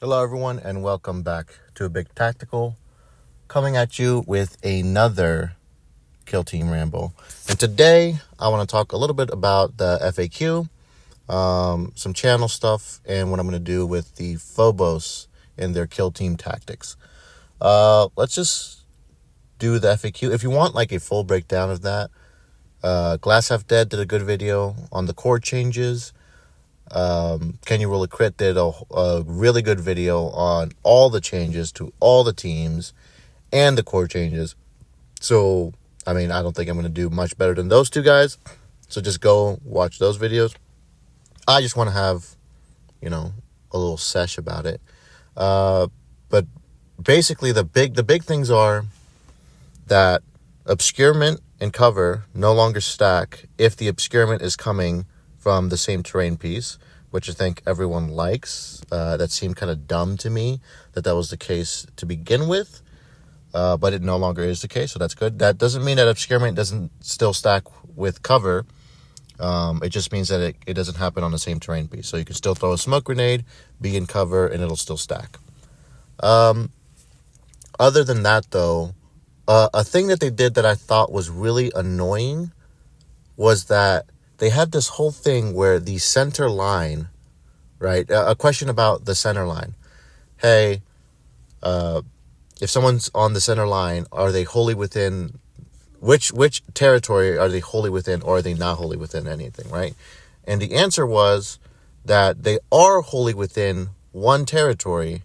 Hello everyone and welcome back to A Big Tactical, coming at you with another Killteam Ramble. And today I want to talk a little bit about the FAQ, some channel stuff, and what I'm going to do with the Phobos and their Killteam tactics. Let's just do the FAQ. If you want like a full breakdown of that, Glass Half Dead did a good video on the core changes. Can You Roll a Crit did a really good video on all the changes to all the teams and the core changes. So, I don't think I'm going to do much better than those two guys. So just go watch those videos. I just want to have, a little sesh about it. But basically the big things are that obscurement and cover no longer stack if the obscurement is coming from the same terrain piece, which I think everyone likes. That seemed kind of dumb to me that was the case to begin with, but it no longer is the case, so that's good. That doesn't mean that obscurement doesn't still stack with cover. It just means that it doesn't happen on the same terrain piece. So you can still throw a smoke grenade, be in cover, and it'll still stack. Other than that, though, a thing that they did that I thought was really annoying was that they had this whole thing where the center line, right? A question about the center line. Hey, if someone's on the center line, are they wholly within, which territory are they wholly within, or are they not wholly within anything, right? And the answer was that they are wholly within one territory,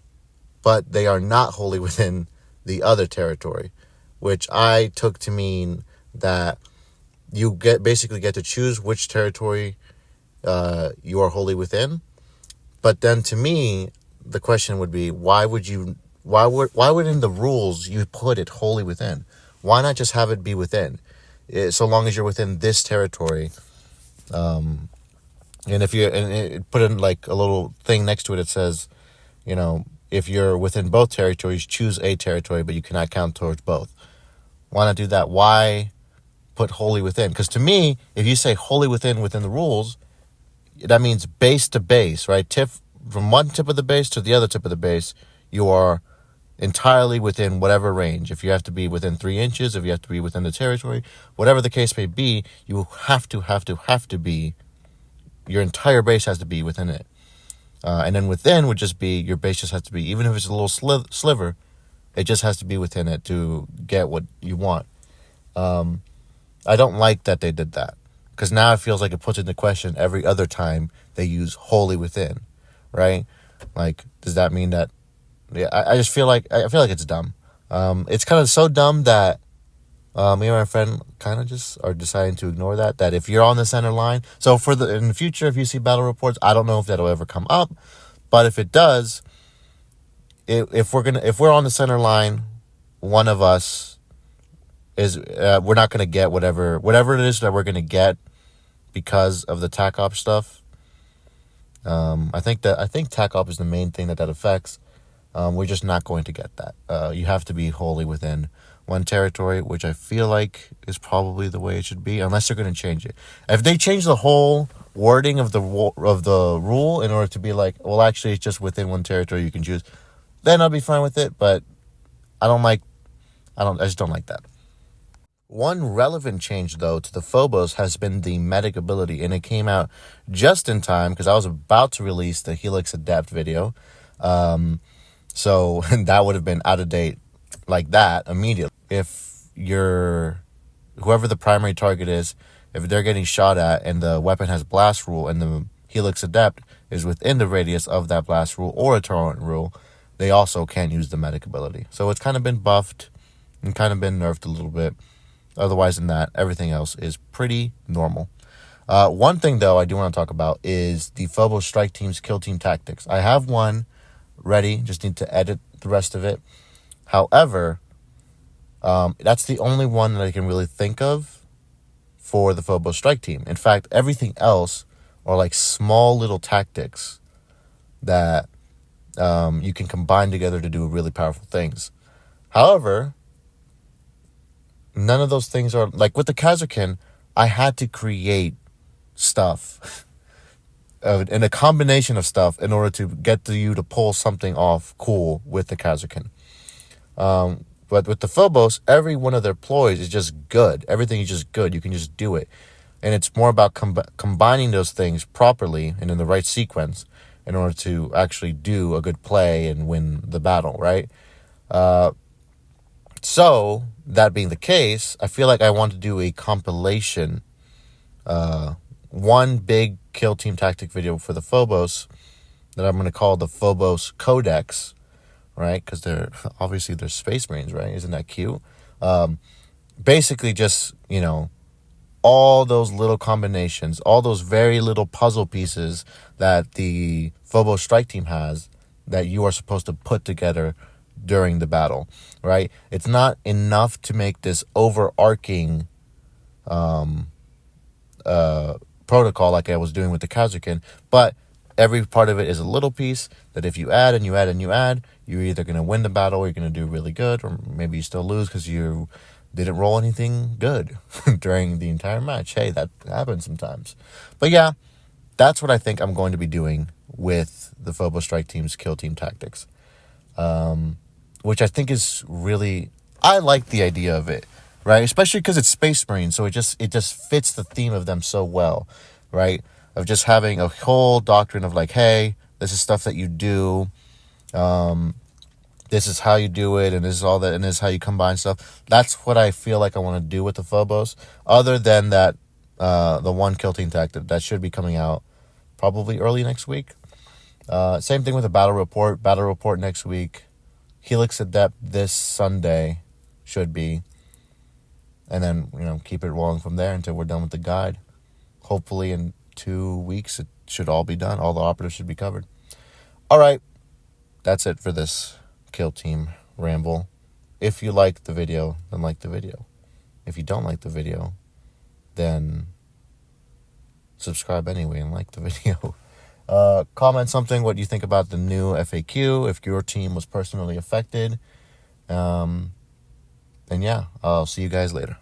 but they are not wholly within the other territory, which I took to mean that you basically get to choose which territory you are wholly within. But then to me, the question would be, why would in the rules you put it wholly within? Why not just have it be within? So long as you're within this territory. And if put in like a little thing next to it, it says, if you're within both territories, choose a territory, but you cannot count towards both. Why not do that? Why put wholly within? Because to me, if you say wholly within the rules, that means base to base, right? From one tip of the base to the other tip of the base, you are entirely within whatever range. If you have to be within 3 inches, if you have to be within the territory, whatever the case may be, you have to be, your entire base has to be within it. And then within would just be, your base just has to be, even if it's a little sliver, it just has to be within it to get what you want. I don't like that they did that, because now it feels like it puts into question every other time they use wholly within, right? Like, does that mean that? Yeah, I just feel like it's dumb. It's kind of so dumb that me and my friend kind of just are deciding to ignore that. That if you're on the center line, so in the future, if you see battle reports, I don't know if that'll ever come up, but if it does, if we're on the center line, one of us is we're not gonna get whatever it is that we're gonna get because of the TAC op stuff. I think TAC op is the main thing that affects. We're just not going to get that. You have to be wholly within one territory, which I feel like is probably the way it should be, unless they're going to change it. If they change the whole wording of the rule in order to be like, well, actually, it's just within one territory you can choose, then I'll be fine with it. But I just don't like that. One relevant change, though, to the Phobos has been the medic ability, and it came out just in time because I was about to release the Helix Adapt video. So that would have been out of date like that immediately. If whoever the primary target is, if they're getting shot at and the weapon has blast rule and the Helix Adept is within the radius of that blast rule or a torrent rule, they also can't use the medic ability. So it's kind of been buffed and kind of been nerfed a little bit. Otherwise than that, everything else is pretty normal. One thing, though, I do want to talk about is the Phobos Strike Team's Kill Team tactics. I have one ready, just need to edit the rest of it. However, that's the only one that I can really think of for the Phobos Strike Team. In fact, everything else are like small little tactics that you can combine together to do really powerful things. However, none of those things are, like with the Kazakhin, I had to create stuff and a combination of stuff in order to get you to pull something off cool with the Kazakin. But with the Phobos, every one of their ploys is just good. Everything is just good. You can just do it. And it's more about combining those things properly and in the right sequence in order to actually do a good play and win the battle, right? So, that being the case, I feel like I want to do a compilation, one big kill team tactic video for the Phobos that I'm going to call the Phobos Codex, right? Because they're Space Marines, right? Isn't that cute? Basically just, all those little combinations, all those very little puzzle pieces that the Phobos strike team has that you are supposed to put together during the battle, right? It's not enough to make this overarching protocol like I was doing with the Kazakin, but every part of it is a little piece that if you add and you add and you add, you're either going to win the battle or you're going to do really good, or maybe you still lose because you didn't roll anything good during the entire match. Hey, that happens sometimes. But yeah, that's what I think I'm going to be doing with the Phobos strike team's kill team tactics, which I think is really, I like the idea of it, right? Especially because it's Space Marine, so it just fits the theme of them so well, right? Of just having a whole doctrine of like, hey, this is stuff that you do, this is how you do it, and this is all that, and this is how you combine stuff. That's what I feel like I want to do with the Phobos, other than that, the one kill team tactic that should be coming out probably early next week. Same thing with the battle report next week. Helix Adept this Sunday should be, and then keep it rolling from there until we're done with the guide. Hopefully in 2 weeks it should all be done. All the operatives should be covered. All right, that's it for this kill team ramble. If you like the video, then like the video. If you don't like the video, then subscribe anyway and like the video. Comment something what you think about the new FAQ, if your team was personally affected. And yeah, I'll see you guys later.